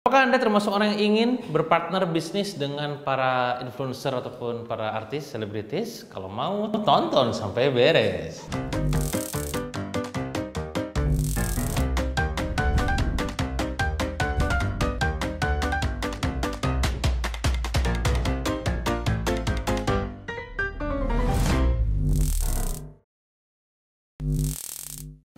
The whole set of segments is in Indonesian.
Apakah Anda termasuk orang yang ingin berpartner bisnis dengan para influencer ataupun para artis, selebritis? Kalau mau, tonton sampai beres.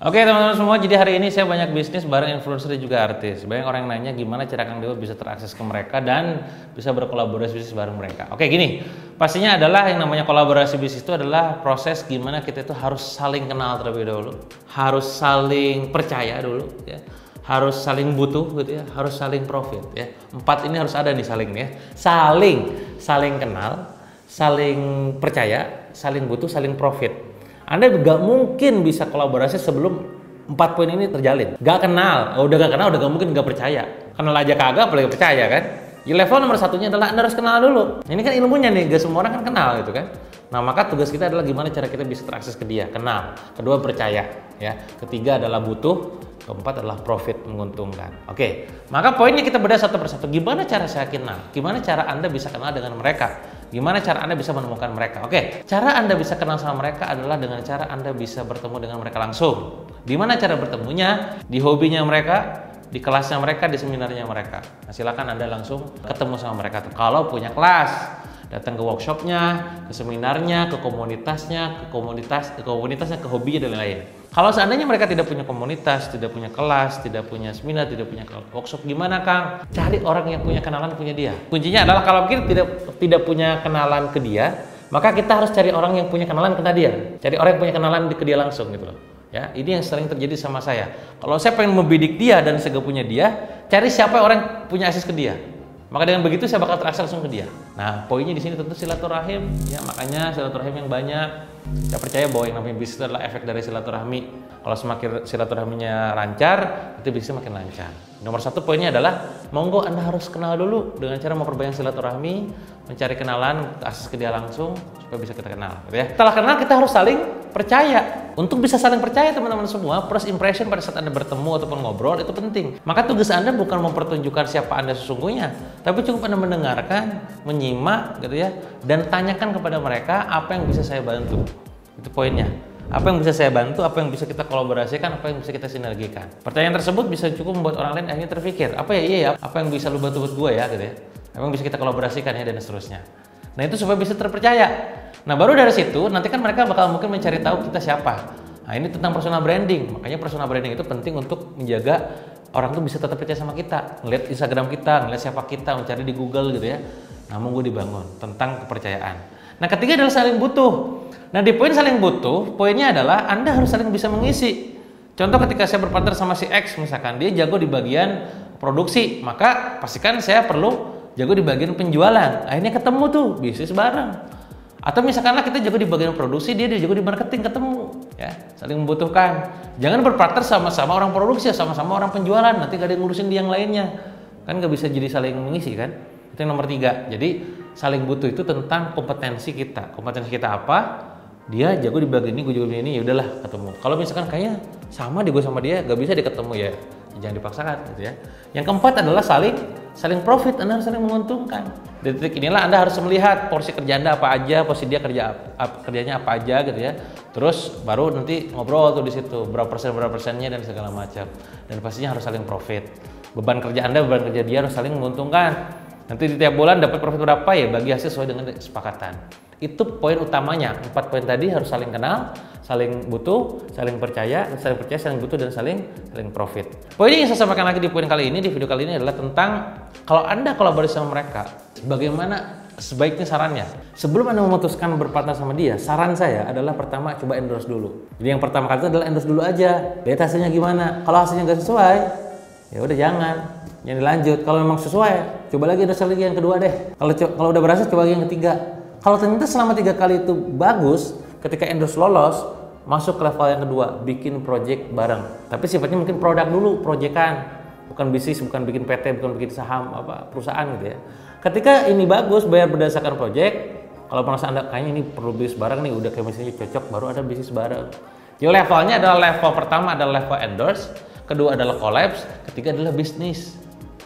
Oke teman-teman semua, jadi hari ini saya banyak bisnis bareng influencer dan juga artis. Banyak orang yang nanya gimana cara Kang Dewa bisa terakses ke mereka dan bisa berkolaborasi bisnis bareng mereka. Oke gini, pastinya adalah yang namanya kolaborasi bisnis itu adalah proses gimana kita itu harus saling kenal terlebih dahulu, harus saling percaya dulu, ya, harus saling butuh gitu ya, harus saling profit ya. Empat ini harus ada nih saling ya, saling kenal, saling percaya, saling butuh, saling profit. Anda nggak mungkin bisa kolaborasi sebelum 4 poin ini terjalin. Nggak kenal, udah nggak mungkin nggak percaya. Kenal aja kagak, apalagi percaya kan? Ya, level nomor satunya adalah Anda harus kenal dulu. Ini kan ilmunya nih, gak semua orang kan kenal gitu kan. Nah maka tugas kita adalah gimana cara kita bisa terakses ke dia, kenal. Kedua percaya, ya. Ketiga adalah butuh. Keempat adalah profit, menguntungkan. Oke, maka poinnya kita bedah satu persatu. Gimana cara saya kenal? Gimana cara Anda bisa kenal dengan mereka? Gimana cara Anda bisa menemukan mereka? Oke, cara Anda bisa kenal sama mereka adalah dengan cara Anda bisa bertemu dengan mereka langsung. Di mana cara bertemunya? Di hobinya mereka, di kelasnya mereka, di seminarnya mereka. Nah, silakan Anda langsung ketemu sama mereka. Kalau punya kelas, datang ke workshopnya, ke seminarnya, ke komunitasnya, ke hobinya dan lain-lain. Kalau seandainya mereka tidak punya komunitas, tidak punya kelas, tidak punya seminar, tidak punya workshop, gimana Kang? Cari orang yang punya kenalan punya dia. Kuncinya adalah kalau kita tidak punya kenalan ke dia, maka kita harus cari orang yang punya kenalan ke dia. Cari orang yang punya kenalan ke dia langsung gitu loh. Ya, ini yang sering terjadi sama saya. Kalau saya pengen membidik dia dan saya gak punya dia, cari siapa orang yang punya akses ke dia. Maka dengan begitu saya bakal terakses langsung ke dia. Nah, poinnya di sini tentu silaturahim, ya makanya silaturahim yang banyak. Saya percaya bahwa yang namanya bisnis adalah efek dari silaturahmi. Kalau semakin silaturahminya lancar, itu bisnisnya makin lancar. Nomor satu poinnya adalah monggo Anda harus kenal dulu dengan cara memperbanyak silaturahmi, mencari kenalan, akses ke dia langsung supaya bisa kita kenal, gitu ya. Setelah kenal kita harus saling percaya. Untuk bisa saling percaya teman-teman semua, first impression pada saat Anda bertemu ataupun ngobrol itu penting. Maka tugas Anda bukan mempertunjukkan siapa Anda sesungguhnya, tapi cukup Anda mendengarkan, menyimak gitu ya, dan tanyakan kepada mereka apa yang bisa saya bantu. Itu poinnya. Apa yang bisa saya bantu, apa yang bisa kita kolaborasikan, apa yang bisa kita sinergikan. Pertanyaan tersebut bisa cukup membuat orang lain akhirnya terpikir, apa ya, iya ya, apa yang bisa lu bantu buat gue ya gitu ya. Apa yang bisa kita kolaborasikan ya dan seterusnya. Nah itu supaya bisa terpercaya. Nah baru dari situ nanti kan mereka bakal mungkin mencari tahu kita siapa. Nah ini tentang personal branding. Makanya personal branding itu penting untuk menjaga orang tuh bisa tetap percaya sama kita. Ngeliat Instagram kita, ngeliat siapa kita, mencari di Google gitu ya. Nah monggo dibangun tentang kepercayaan. Nah ketiga adalah saling butuh. Nah di poin saling butuh, poinnya adalah Anda harus saling bisa mengisi. Contoh ketika saya berpartner sama si X misalkan, dia jago di bagian produksi, maka pastikan saya perlu jago di bagian penjualan. Akhirnya ketemu tuh bisnis bareng. Atau misalkanlah kita jago di bagian produksi, dia jago di marketing, ketemu ya, saling membutuhkan. Jangan berpartner sama-sama orang produksi, sama-sama orang penjualan, nanti gak ada yang ngurusin di yang lainnya. Kan gak bisa jadi saling mengisi kan. Itu yang nomor 3. Jadi saling butuh itu tentang kompetensi kita. Kompetensi kita apa? Dia jago di bagian ini, gue jago di ini, ya udahlah ketemu. Kalau misalkan kayaknya sama di gue sama dia, gak bisa dia ketemu ya, jangan dipaksakan gitu ya. Yang keempat adalah saling profit. Anda harus saling menguntungkan. Di titik inilah Anda harus melihat porsi kerja Anda apa aja, porsi dia kerjanya apa aja gitu ya. Terus baru nanti ngobrol tuh di situ berapa persennya dan segala macam. Dan pastinya harus saling profit. Beban kerja Anda, beban kerja dia harus saling menguntungkan. Nanti di tiap bulan dapat profit berapa ya, bagi hasil sesuai dengan kesepakatan. Itu poin utamanya. 4 poin tadi harus saling kenal, saling butuh, saling percaya, saling butuh, dan saling profit. Poin yang saya sampaikan lagi di poin kali ini, di video kali ini adalah tentang kalau Anda kolaborasi sama mereka, bagaimana sebaiknya sarannya. Sebelum Anda memutuskan berpartner sama dia, saran saya adalah pertama coba endorse dulu. Jadi yang pertama kali itu adalah endorse dulu aja, lihat hasilnya gimana. Kalau hasilnya nggak sesuai, ya udah jangan dilanjut. Kalau memang sesuai, coba lagi endorse lagi yang kedua deh. Kalau udah berhasil, coba lagi yang ketiga. Kalau ternyata selama 3 kali itu bagus, ketika endorse lolos, masuk ke level yang kedua, bikin project bareng. Tapi sifatnya mungkin produk dulu, proyekan, bukan bisnis, bukan bikin PT, bukan bikin saham perusahaan gitu ya. Ketika ini bagus, bayar berdasarkan project. Kalau merasa Anda kayaknya ini perlu bisnis bareng nih, udah chemistry cocok, baru ada bisnis bareng. Jadi levelnya adalah level pertama adalah level endorse, kedua adalah collapse, ketiga adalah bisnis.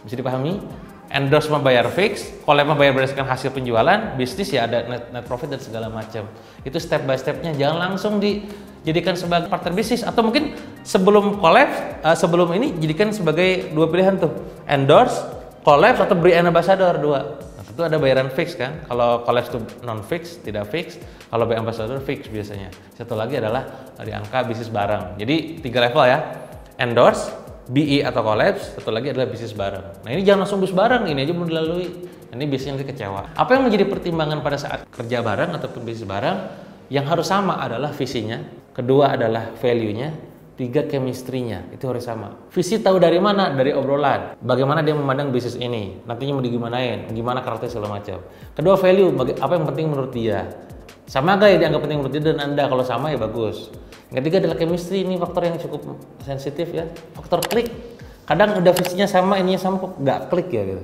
Bisa dipahami? Endorse mah bayar fix, collab mah bayar berdasarkan hasil penjualan, bisnis ya ada net profit dan segala macam. Itu step by stepnya, jangan langsung dijadikan sebagai partner bisnis, atau mungkin sebelum collab, sebelum ini jadikan sebagai dua pilihan tuh, endorse, collab atau brand ambassador dua. Nah, tentu ada bayaran fix kan, kalau collab itu non fix, tidak fix, kalau brand ambassador fix biasanya. Satu lagi adalah di angka bisnis bareng. Jadi 3 level ya, endorse, BE atau collapse, satu lagi adalah bisnis bareng. Nah ini jangan langsung bisnis bareng, ini aja belum dilalui. Ini biasanya nanti kecewa. Apa yang menjadi pertimbangan pada saat kerja bareng ataupun bisnis bareng? Yang harus sama adalah visinya, kedua adalah value-nya, 3 chemistry-nya, itu harus sama. Visi tahu dari mana? Dari obrolan. Bagaimana dia memandang bisnis ini, nantinya mau digimanain, gimana karakter segala macam. Kedua value, apa yang penting menurut dia. Sama gak ya dianggap penting menurut dia dan Anda? Kalau sama ya bagus. Yang ketiga adalah chemistry, ini faktor yang cukup sensitif ya. Faktor klik. Kadang udah visinya sama, ininya sama kok nggak klik ya gitu.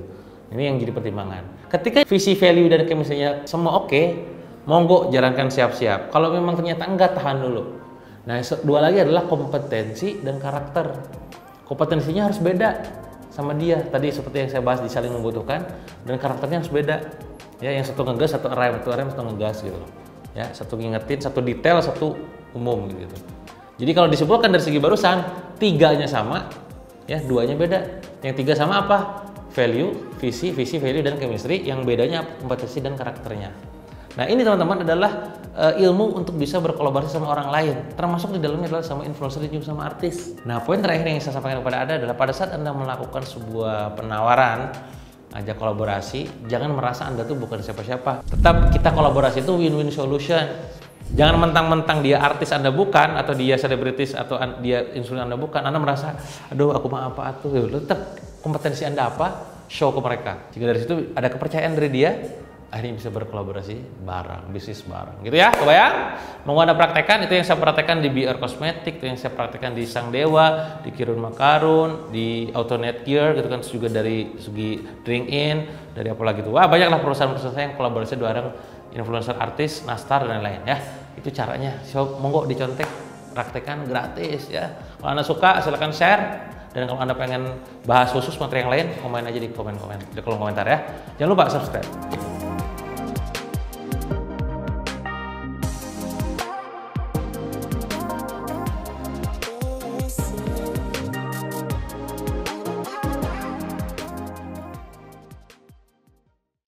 Ini yang jadi pertimbangan. Ketika visi, value dan chemistry-nya semua oke, monggo jalankan siap-siap. Kalau memang ternyata enggak, tahan dulu. Nah, dua lagi adalah kompetensi dan karakter. Kompetensinya harus beda sama dia. Tadi seperti yang saya bahas di saling membutuhkan, dan karakternya harus beda. Ya, yang satu ngegas, satu rem, satu ngegas gitu. Ya, satu ngingetin, satu detail, satu umum gitu. Jadi kalau disebutkan dari segi barusan, 3-nya sama, ya 2-nya beda. Yang 3 sama apa? Value, visi, value dan chemistry. Yang bedanya kompetensi dan karakternya. Nah ini teman-teman adalah ilmu untuk bisa berkolaborasi sama orang lain. Termasuk di dalamnya adalah sama influencer dan juga sama artis. Nah poin terakhir yang saya sampaikan kepada Anda adalah pada saat Anda melakukan sebuah penawaran, ajak kolaborasi, jangan merasa Anda tuh bukan siapa-siapa. Tetap kita kolaborasi itu win-win solution. Jangan mentang-mentang dia artis Anda bukan, atau dia selebritis, atau dia influencer Anda bukan, Anda merasa, aduh aku mah apa tuh. Tetap kompetensi Anda apa, show ke mereka. Jika dari situ ada kepercayaan dari dia, akhirnya bisa berkolaborasi bareng, bisnis bareng, gitu ya, kebayang? Mau Anda praktekkan, itu yang saya praktekkan di BR Cosmetic, itu yang saya praktekkan di Sang Dewa, di Kirun Makarun, di Autonet Gear, gitu kan, juga dari segi Drink In, dari apa lagi tuh, wah banyaklah perusahaan-perusahaan saya yang kolaborasi bareng influencer, artis, nastar dan lain-lain ya. Itu caranya, so monggo dicontek, praktekkan gratis ya. Kalau Anda suka silahkan share. Dan kalau Anda pengen bahas khusus materi yang lain, komen aja di kolom komentar ya. Jangan lupa subscribe.